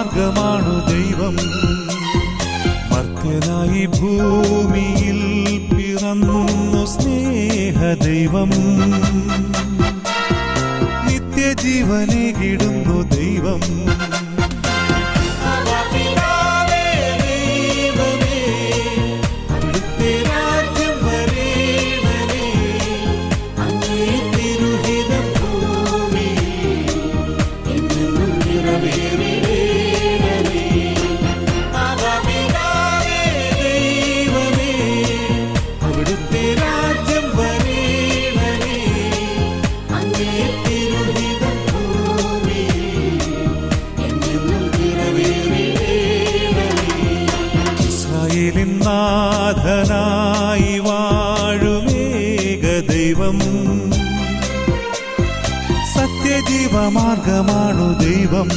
മാർഗമാണു ദൈവം. മർത്യനായി ഭൂമിയിൽ പിറന്നു സ്നേഹദൈവം. നിത്യജീവനേകിടുന്നു ദൈവം. നാഥനായി വാഴുമേക ദൈവം. സത്യജീവമാർഗമാണു ദൈവം.